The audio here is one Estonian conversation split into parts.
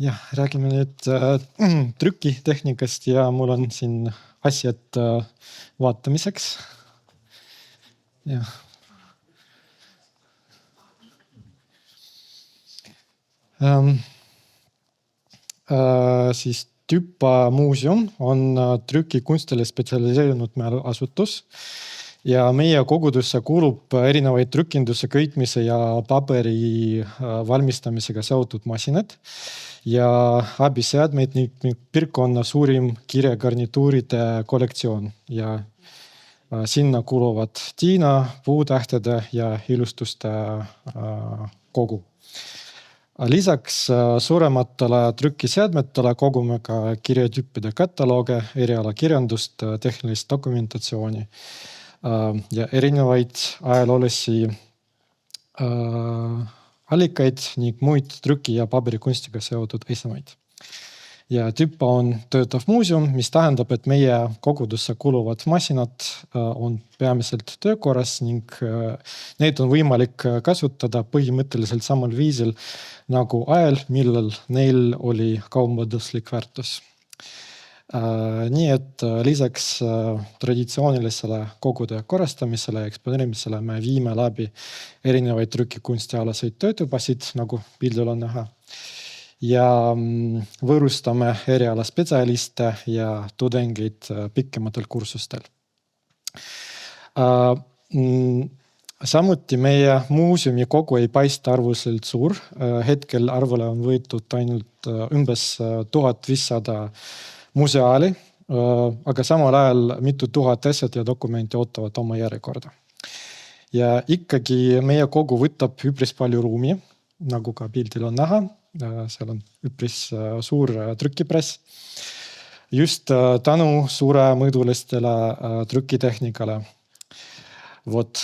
Jah, räägime nüüd trükitehnikast ja mul on siin asjad vaatamiseks. Jah. Siis Tüpa muuseum on trükikunstile spetsialiseerunud asutus ja meie kogudusse kuulub erinevaid trükinduse, köitmise ja paberi valmistamisega seotud masinad ja abiseadmeid ning piirkonna suurim kirjagarnituuride kollektsioon ja sinna kuuluvad tiina, puutähtede ja ilustuste kogu. Lisaks suurematele trükiseadmetele kogume ka kirjatüüpide katalooge, erialakirjandust, tehnilist dokumentatsiooni ja erinevaid ajaloolisi allikaid ning muid trüki- ja paberikunstiga seotud esemeid. Ja Tüpa on töötav muuseum, mis tähendab, et meie kogudusse kuuluvad masinad on peamiselt töökorras ning neid on võimalik kasutada põhimõtteliselt samal viisil nagu ajal, millal neil oli kaubanduslik väärtus. Nii et lisaks traditsioonilisele kogude korrastamisele ja eksponeerimisele me viime läbi erinevaid trükikunstialaseid töötubasid, nagu pildil on näha. Ja võõrustame eriala spetsialiste ja tudengeid pikematel kursustel. Samuti meie muuseumi kogu ei paista arvuliselt suur. Hetkel arvule on võetud ainult umbes 1500 museaali, aga samal ajal mitu tuhat asjad ja dokumenti ootavad oma järjekorda. Ja ikkagi meie kogu võtab üpris palju ruumi, nagu ka pildil on näha. Seal on üpris suur trükipress. Just tänu suuremõõdulistele trükitehnikale.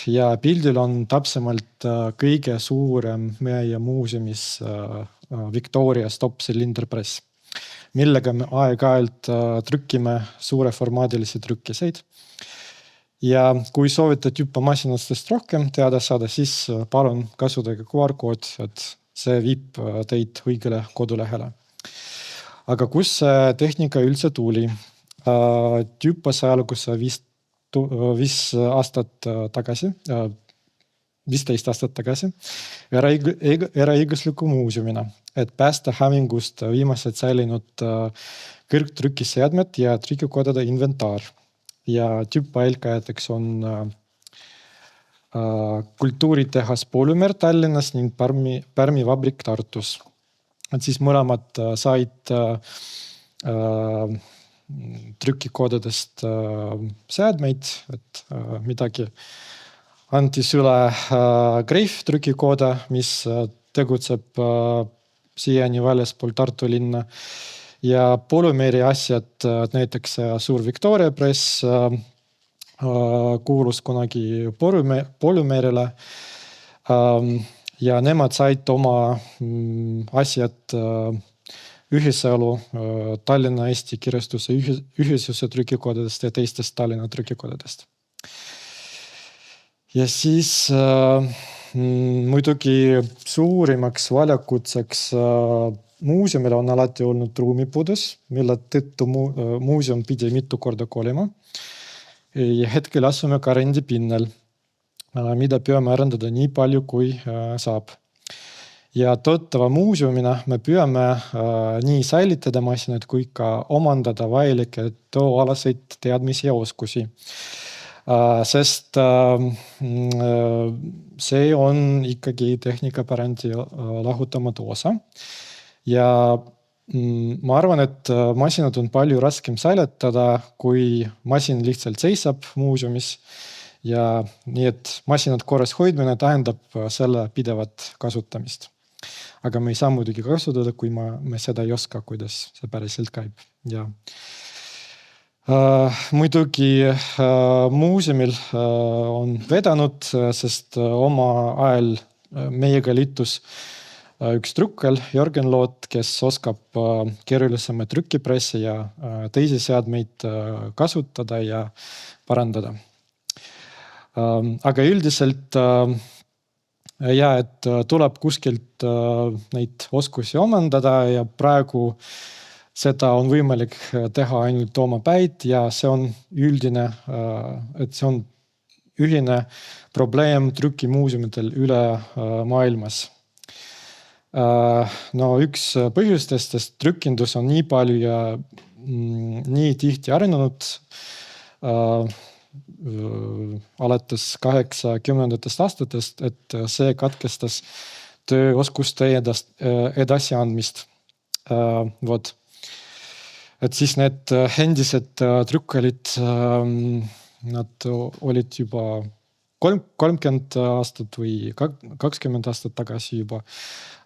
Ja pildil on täpsemalt kõige suurem meie muuseumis Victoria Stop Cylinder Press, millega me aeg-ajalt trükkime suureformaadilisi trükkiseid. Ja kui soovite Tüpa masinastest rohkem teada saada, siis palun kasutage QR-kood, et see viib teid õigele kodulehele. Aga kus see tehnika üldse tuli? Tüpa sai alguse 15 aastat tagasi eraõigusliku muuseumina, et päästa hävingust viimased säilinud kõrgtrükiseadmed ja trükikodade inventar. Ja Tüpa eelkäijateks on kultuuritehas Polümer Tallinnas ning Pärmi vabrik Tartus. Et siis mõlemad said trükikodadest seadmeid, et midagi anti üle Greif trükikoda, mis tegutseb siiani väljaspool Tartu linna. Ja Polümeri asjad, näiteks suur Victoria Press, kuulus kunagi Polümerile ja nemad said oma asjad ühiselu Tallinna Eesti Kirjastuse ühisuse trükikodadest ja teistest Tallinna trükikodadest. Ja siis muidugi suurimaks valjakutseks muuseumile on alati olnud ruumipuudus, mille tõttu muuseum pidi mitu korda kolima. Ja hetkel asume ka rendipinnal, mida püüame arendada nii palju, kui saab. Ja töötava muuseumina me püüame nii säilitada masinad, kui ka omandada vajalikke tööalaseid teadmisi ja oskusi. Sest see on ikkagi tehnikapärandi lahutamatu osa. Ja ma arvan, et masinad on palju raskem säilitada, kui masin lihtsalt seisab muuseumis. Ja nii, et masinad korras hoidmine tähendab selle pidevat kasutamist. Aga me ei saa muidugi kasutada, kui me seda ei oska, kuidas see päriselt käib. Ja muidugi muuseumil on vedanud, sest oma ajal meiega liitus üks trükker, Jörgen Loot, kes oskab keerulisemaid trükipressi ja teisi seadmeid kasutada ja parandada. Aga üldiselt ja et tuleb kuskilt neid oskusi omandada ja praegu seda on võimalik teha ainult omapäid ja see on üldine, et see on ühine probleem trükimuuseumidel üle maailmas. No üks põhjustest, sest trükindus on nii palju ja nii tihti arenenud alates 80. aastatest, et see katkestas tööoskuste edasiandmist. Vot. Et siis need endised trükkalid, nad olid juba 30 aastat või 20 aastat tagasi juba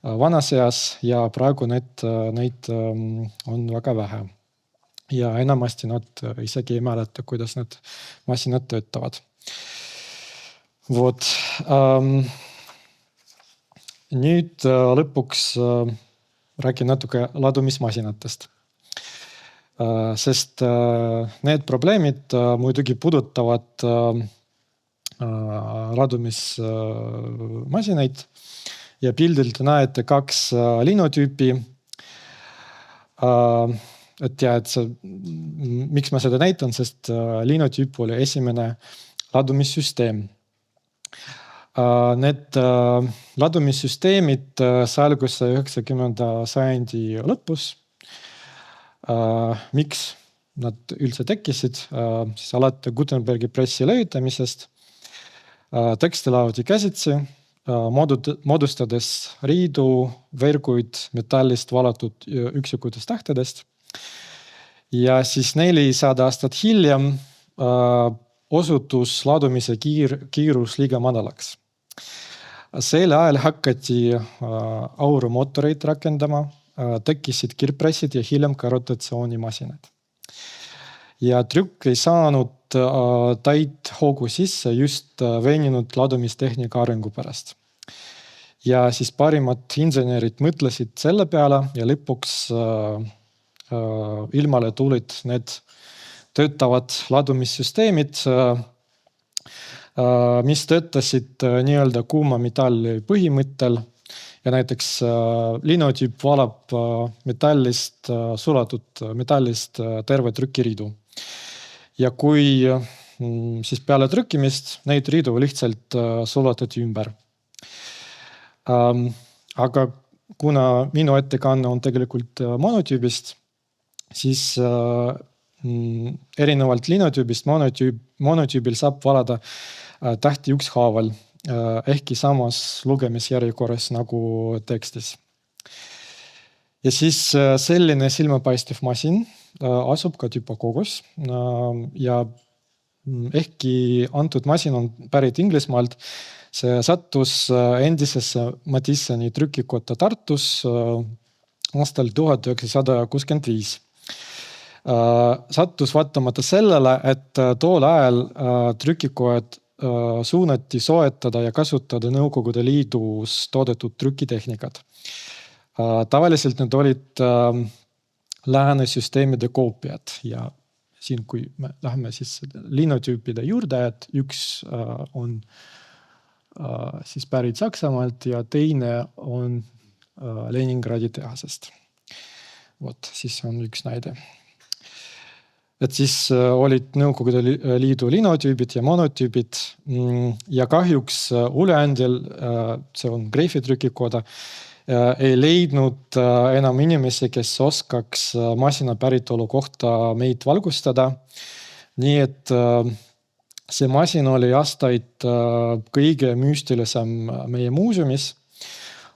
vanas eas ja praegu neid on väga vähe. Ja enamasti nad isegi ei mäleta, kuidas need masinad töötavad. Vot. Nüüd lõpuks räägin natuke ladumismasinatest. Sest need probleemid muidugi puudutavad ladumismasinaid ja pildilt näete 2 linutüüpi. Et miks ma seda näitan, sest linutüüp oli esimene ladumissüsteem. Need ladumissüsteemid alguse 90. sajandi lõpus. Miks nad üldse tekkisid? Siis alati Gutenbergi pressi levitamisest. Teksti laodi käsitsi, moodustades riidu, verguid metallist valatud üksikutest tähtedest. Ja siis 400 aastat hiljem osutus ladumise kiirus liiga madalaks. Sel ajal hakati aurumootoreid rakendama, tekkisid kirpressid ja hiljem ka rotatsioonimasinad. Ja trükk ei saanud täit hoogu sisse just veninud ladumistehnika arengu pärast. Ja siis parimad insenerid mõtlesid selle peale ja lõpuks ilmale tulid need töötavad ladumissüsteemid, mis töötasid nii-öelda kuuma metalli põhimõttel ja näiteks linutüüp valab metallist, sulatud metallist terve trükiriidu. Ja kui siis peale trükkimist neid riidu lihtsalt sulatati ümber. Aga kuna minu ettekanne on tegelikult monotüübist, siis erinevalt linutüübist monotüübil saab valada tähti ükshaaval, ehkki samas lugemisjärjekorras nagu tekstis. Ja siis selline silmapaistev masin asub ka tüpakogus ja ehkki antud masin on pärit Inglismaalt, see sattus endisesse Madissoni trükikotta Tartus aastal 1965. Sattus vaatamata sellele, et tool ajal trükikojad suunati soetada ja kasutada Nõukogude Liidus toodetud trükitehnikat. Tavaliselt need olid lääne süsteemide koopiad ja siin, kui me läheme siis linutüüpide juurde, et üks on siis pärit Saksamaalt ja teine on Leningradi tehasest. Vot, siis on üks näide. Et siis olid Nõukogude Liidu linutüübid ja monotüübid ja kahjuks ülejäändil, see on Greifi trükikoda, ei leidnud enam inimesi, kes oskaks masina päritolu kohta meid valgustada. Nii et see masin oli aastaid kõige müstilisem meie muuseumis,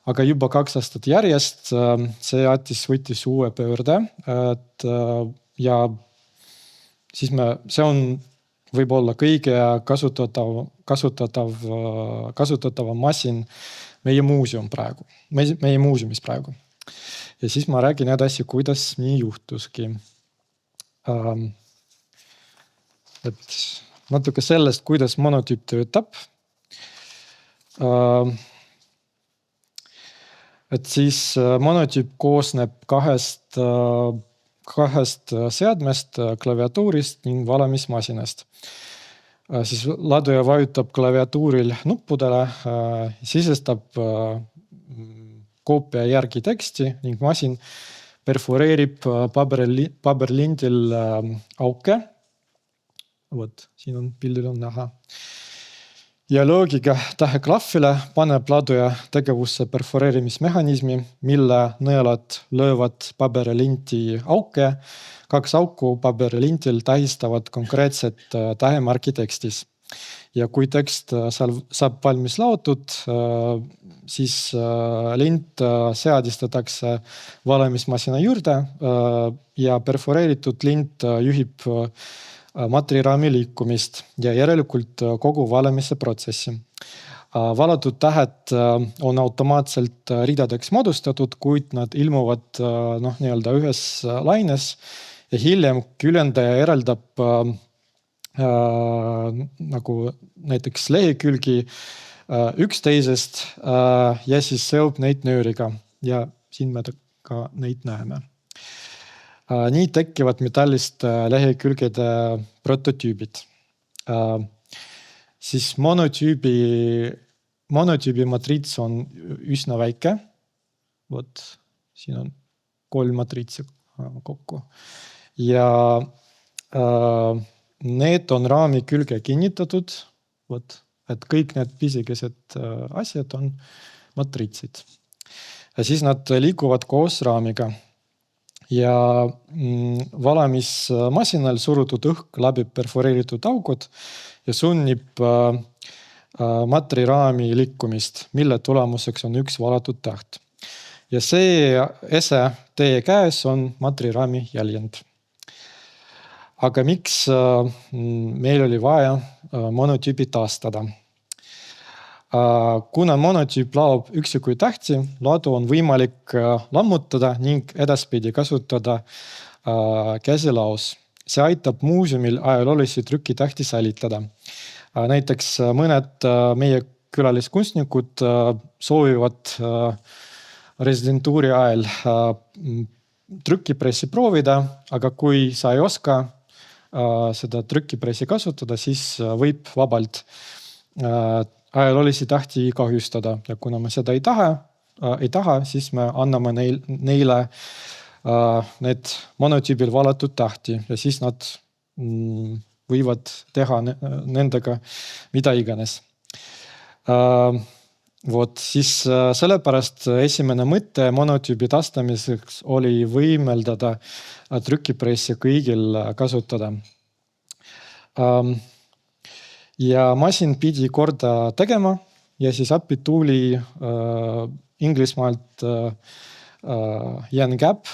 aga juba 2 aastat järjest see võttis uue pöörde ja siis see on võib-olla kõige kasutatavam masin meie muuseumis praegu. Ja siis ma räägin edasi, kuidas nii juhtuski. Et natuke sellest, kuidas monotüüp töötab. Et siis monotüüp koosneb kahest seadmest, klaviatuurist ning valamismasinast. Siis laduja vajutab klaviatuuril nuppudele, sisestab koopia järgi teksti ning masin perforeerib paberlindil auke. Vot, siin on pildil on näha. Ja loogiga täheklahvile paneb laduja tegevusse perforeerimismehhanismi, mille nõelad löövad paberilinti auke. 2 auku paberilintil tähistavad konkreetset tähemärki tekstis. Ja kui tekst saab valmis laotud, siis lint seadistatakse valemismasina juurde ja perforeeritud lint juhib materjali liikumist ja järelikult kogu valemise protsessi. Valatud tähed on automaatselt ridadeks moodustatud, kuid nad ilmuvad ühes laines ja hiljem küljendaja eraldab nagu näiteks lehekülgi üksteisest ja siis seob neid nööriga ja siin me ka neid näeme. Nii tekivad metallist lehekülgede prototüübid. Siis monotüübi matriits on üsna väike. Vot, siin on 3 matriitsi kokku. Ja need on raami külge kinnitatud. Vot, et kõik need pisikesed asjad on matriitsid. Ja siis nad liiguvad koos raamiga. Ja valamismasinal surutud õhk läbib perforeeritud augud ja sunnib materjali liikumist, mille tulemuseks on üks valatud täht. Ja see ese teie käes on materjali jäljend. Aga miks meil oli vaja monotüübi taastada? Kuna monotüüp laob üksikuid tähti, ladu on võimalik lammutada ning edaspidi kasutada käsilaos. See aitab muuseumil ajaloolisi trükitähti säilitada. Näiteks mõned meie külaliskunstnikud soovivad residentuuri ajal trükipressi proovida, aga kui sa ei oska seda trükipressi kasutada, siis võib vabalt ajaloolisi tähti kahjustada ja kuna me seda ei taha, siis me anname neile need monotüübil valatud tähti ja siis nad võivad teha nendega mida iganes. Vot, siis sellepärast esimene mõte monotüübi taastamiseks oli võimeldada trükipressi kõigil kasutada. Ja masin pidi korda tegema ja siis appi tuli Inglismaalt Jan Käpp,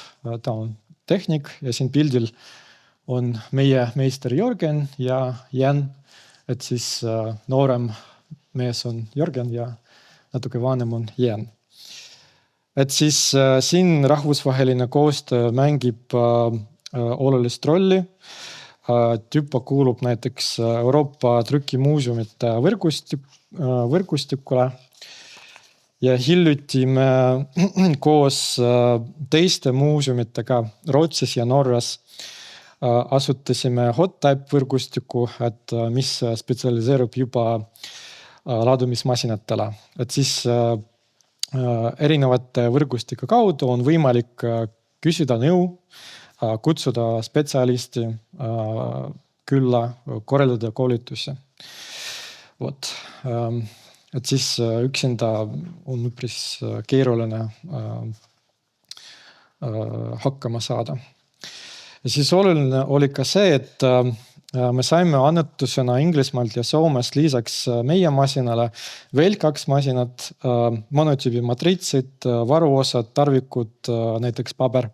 ta on tehnik ja siin pildil on meie meister Jörgen ja Jan, et siis noorem mees on Jörgen ja natuke vanem on Jan. Et siis siin rahvusvaheline koostöö mängib olulist rolli. Tüpa kuulub näiteks Euroopa trükimuuseumite võrgustikule ja hiljuti me koos teiste muuseumitega Rootsis ja Norras asutasime HotType võrgustiku, et mis spetsialiseerub juba ladumismasinatele. Et siis erinevate võrgustike kaudu on võimalik küsida nõu, kutsuda spetsialisti külla, korraldada koolitusi. Vot. Et siis üksinda on üpris keeruline hakkama saada. Ja siis oluline oli ka see, et me saime annetusena Inglismaalt ja Soomest lisaks meie masinale veel 2 masinat, monotüübi matriitsid, varuosad, tarvikud, näiteks paber.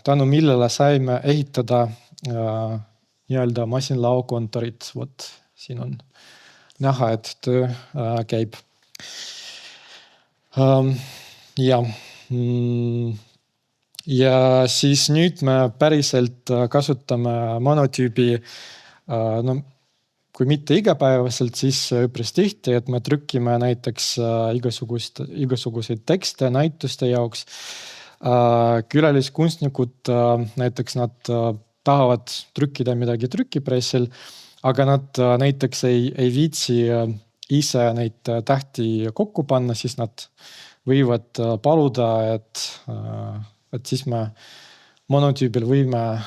Tänu millele saime ehitada nii-öelda masinlao kontorit. Vot, siin on näha, et töö käib. Ja siis nüüd me päriselt kasutame monotüübi, kui mitte igapäevaselt, siis üpris tihti, et me trükkime näiteks igasuguseid tekste näituste jaoks. Külaliskunstnikud, näiteks nad tahavad trükkida midagi trükipressil, aga nad näiteks ei viitsi ise neid tähti kokku panna, siis nad võivad paluda, et siis me monotüübil võime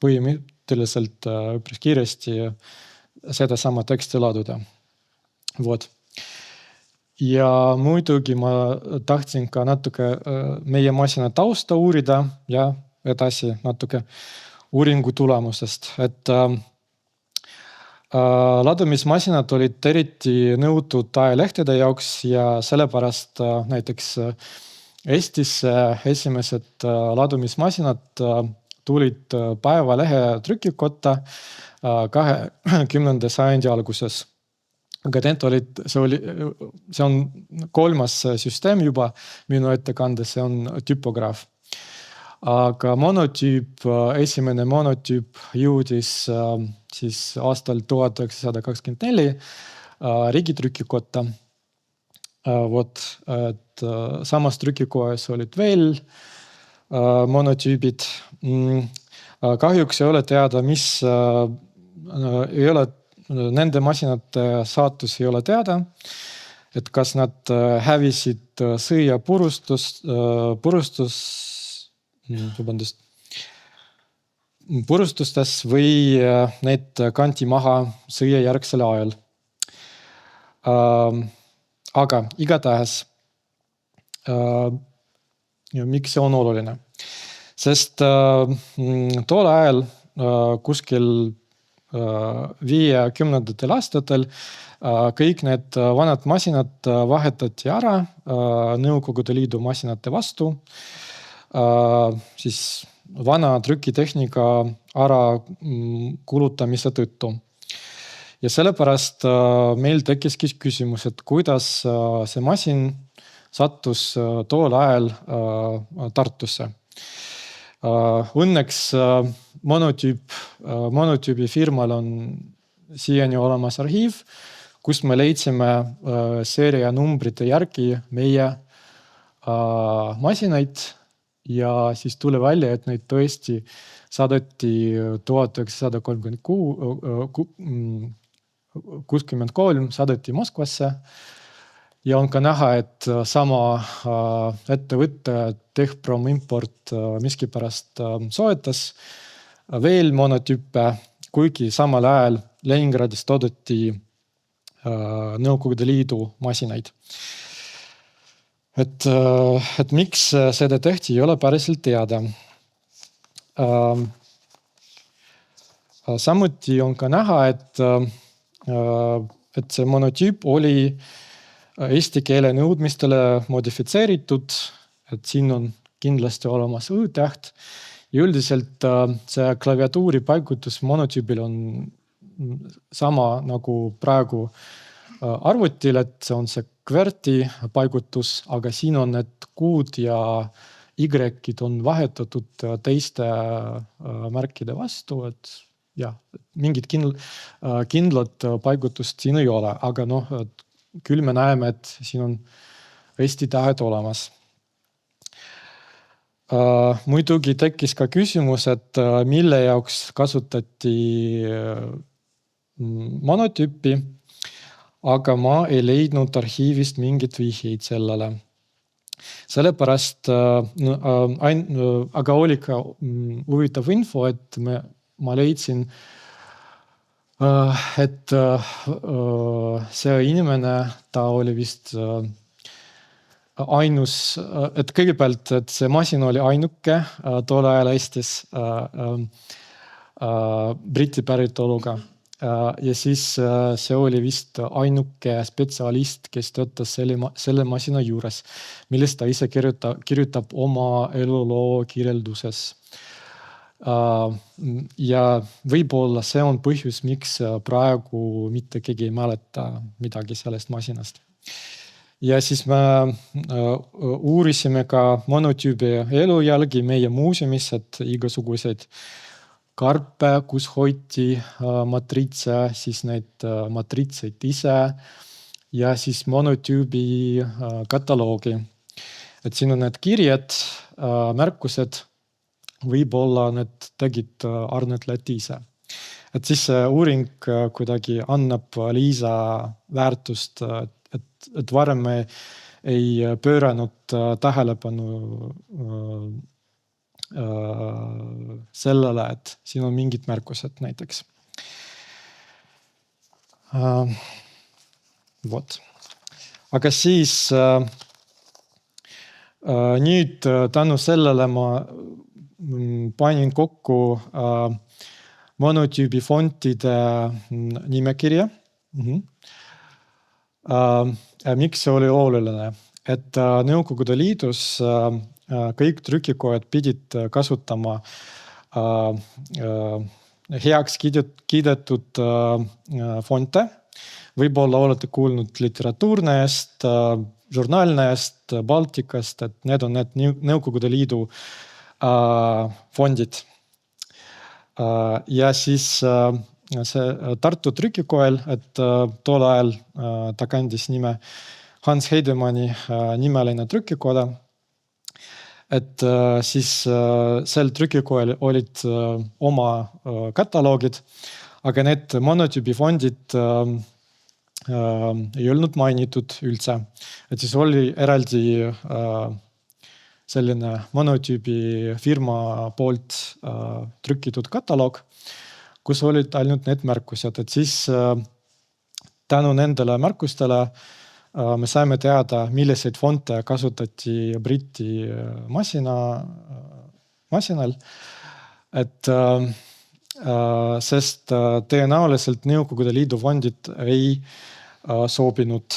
põhimõtteliselt üpris kiiresti sedasama teksti laduda. Vot. Ja muidugi ma tahtsin ka natuke meie masina tausta uurida ja edasi natuke uuringu tulemusest. Et ladumismasinad olid eriti nõutud ajalehtede jaoks ja sellepärast näiteks Eestis esimesed ladumismasinad tulid Päevalehe trükikotta 20. sajandi alguses. Aga see on kolmas süsteem juba minu ettekandes, see on tüpograaf. Aga esimene monotüüp jõudis siis aastal 1924 riigitrükikotta. Vot, et samas trükikojas olid veel monotüübid. Kahjuks ei ole teada, nende masinate saatus ei ole teada, et kas nad hävisid sõja purustustes või need kanti maha sõjajärgsel ajal. Aga igatahes, miks see on oluline? Sest tol ajal kuskil 50. aastatel kõik need vanad masinad vahetati ära Nõukogude Liidu masinate vastu. Siis vana trükitehnika ära kulutamise tõttu. Ja sellepärast meil tekkiski küsimus, et kuidas see masin sattus tol ajal Tartusse. Õnneks monotüübi firmal on siiani olemas arhiiv, kus me leidsime seeria numbrite järgi meie masinaid ja siis tuli välja, et neid tõesti saadeti 1963 saadeti Moskvasse ja on ka näha, et sama ettevõtte Tehprom Import miskipärast soetas veel monotüüpe, kuigi samal ajal Leningradis toodeti Nõukogude Liidu masinaid. Et miks seda tehti ei ole päriselt teada. Samuti on ka näha, et see monotüüp oli eesti keele nõudmistele modifitseeritud, et siin on kindlasti olemas õ-täht. Ja üldiselt see klaviatuuri paigutus monotüübil on sama nagu praegu arvutil, et see on see kverti paigutus, aga siin on need Q-d ja Y-id on vahetatud teiste märkide vastu, et jah, mingit kindlat paigutust siin ei ole, aga küll me näeme, et siin on Eesti tähed olemas. Muidugi tekkis ka küsimus, et mille jaoks kasutati monotüüpi, aga ma ei leidnud arhiivist mingit vihjeid sellele. Sellepärast, aga oli ka huvitav info, et ma leidsin, et see inimene, ta oli vist ainus, et kõigepealt, et see masin oli ainuke tol ajal Eestis Briti päritoluga. Ja siis see oli vist ainuke spetsialist, kes töötas selle masina juures, millest ta ise kirjutab oma eluloo kirjelduses. Ja võib-olla see on põhjus, miks praegu mitte keegi ei mäleta midagi sellest masinast. Ja siis me uurisime ka monotüübi elujälgi meie muuseumis, et igasuguseid karpe, kus hoiti matriitse, siis neid matriitseid ise ja siis monotüübi kataloogi. Et siin on need kirjad, märkused, võib-olla need tegid Arnet Läti ise. et siis see uuring kuidagi annab lisaväärtust, et varem me ei pööranud tähelepanu sellele, et siin on mingid märkused näiteks. Vot. Aga siis nüüd tänu sellele ma panin kokku monotüübi fontide nimekirja. Miks see oli oluline? Et Nõukogude Liidus kõik trükikojad pidid kasutama heaks kiidetud fonte. Võib-olla olete kuulnud literatuurnäest, žurnaalnäest, Baltikast, et need on need Nõukogude Liidu fondid. Ja siis see Tartu trükikojal, et tol ajal ta kandis nime Hans Heidemanni nimeline trükikoda. Et siis sel trükikojal olid oma kataloogid, aga need monotüübi fondid ei olnud mainitud üldse. Et siis oli eraldi selline monotüübi firma poolt trükitud kataloog, kus olid ainult need märkused. Et siis tänu nendele märkustele me saime teada, milliseid fonte kasutati Briti masinal. Et sest tõenäoliselt Nõukogude Liidu fondid ei sobinud.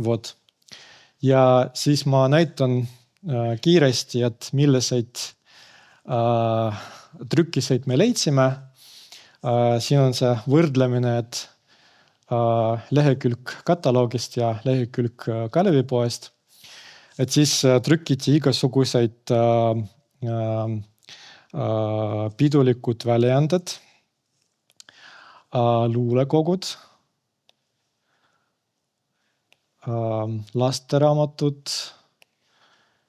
Vot. Ja siis ma näitan kiiresti, et milliseid trükkiseid me leidsime. Siin on see võrdlemine, et lehekülg kataloogist ja lehekülg Kalevipoest. Et siis trükiti igasuguseid pidulikud väljaanded, luulekogud, lasteraamatud.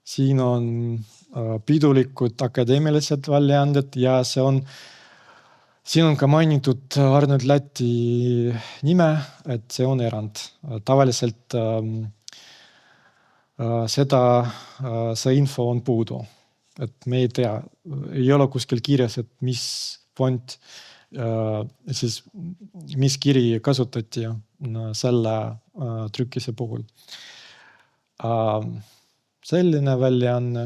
Siin on pidulikud akadeemilised väljaanded ja siin on ka mainitud Arnold Läti nime, et see on erand. Tavaliselt see info on puudu. Et me ei tea, ei ole kuskil kirjas, et mis font, siis mis kiri kasutati selle trükkise puhul. Selline väljaanne.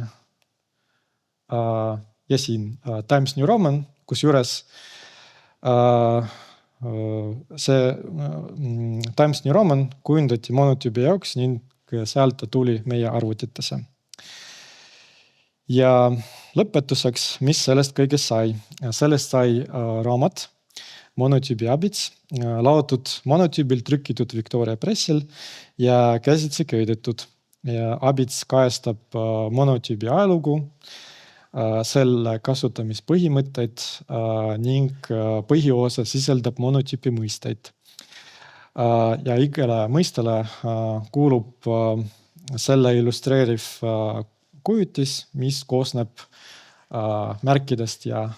Ja siin Times New Roman, kus juures see Times New Roman kujundati monotüübi jaoks ning sealt tuli meie arvutitesse. Ja lõpetuseks, mis sellest kõigest sai? Sellest sai raamat monotüübi abits, laotud monotüübil trükitud Victoria pressil ja käsitsi köidetud. Ja abits kajastab monotüübi ajalugu, selle kasutamispõhimõtteid ning põhiosa sisaldab monotüüpi mõisteid. Ja igale mõistele kuulub selle illustreeriv kujutis, mis koosneb märkidest ja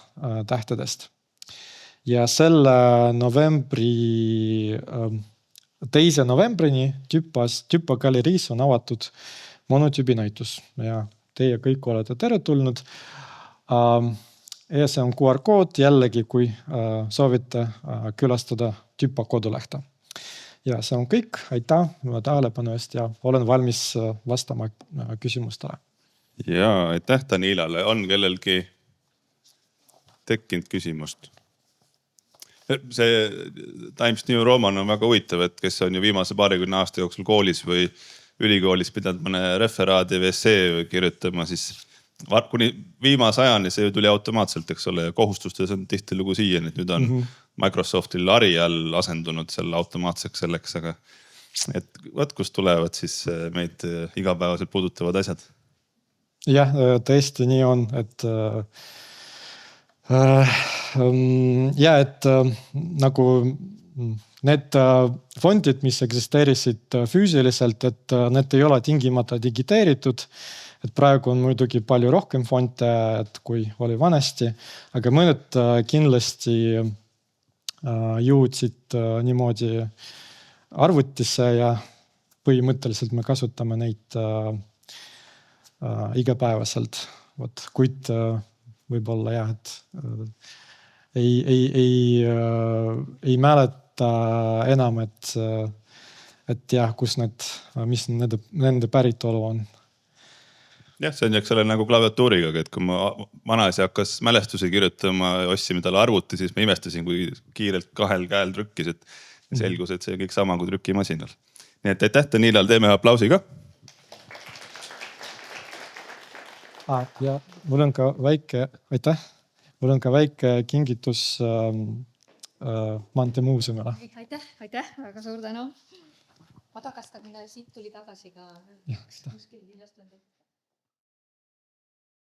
tähtedest. Ja selle 2. novembrini Tüpa galeriis on avatud monotüübi näitus ja teie kõik olete teretulnud. Ja see on QR-kood jällegi, kui soovite külastada Tüpa kodulehte. Ja see on kõik. Aitäh tähelepanu eest ja olen valmis vastama küsimustele. Ja aitäh Danilale. On kellelgi tekkinud küsimust? See Times New Roman on väga huvitav, et kes on ju viimase 20 aasta jooksul koolis või ülikoolis pidanud mõne referaadi või essee kirjutama, siis kuni viimase ajani see tuli automaatselt, eks ole, ja kohustustes on tihtilugu siiani, et nüüd on Microsoftil Arial asendunud selle automaatseks selleks, aga et võt, kust tulevad siis meid igapäevaselt puudutavad asjad? Jah, tõesti nii on, et nagu need fondid, mis eksisteerisid füüsiliselt, et need ei ole tingimata digiteeritud. Et praegu on muidugi palju rohkem fonte, kui oli vanasti, aga mõned kindlasti jõudsid niimoodi arvutisse ja põhimõtteliselt me kasutame neid igapäevaselt. Kuid võib-olla jah, et ei mäleta enam, et jah, mis nende päritolu on. Jah, see on eks nagu klaviatuuriga, et kui ma vanaisa hakkas mälestusi kirjutama ja ostsime talle arvuti, siis ma imestasin, kui kiirelt 2 käel trükkis, et selgus, et see on kõik sama kui trükimasinal. Nii et aitäh Danilal, teeme aplausi ka. Ja mul on ka väike kingitus Maanteemuuseumile. Aitäh, väga suur tänu. Ma tagastan, siit tuli tagasi ka.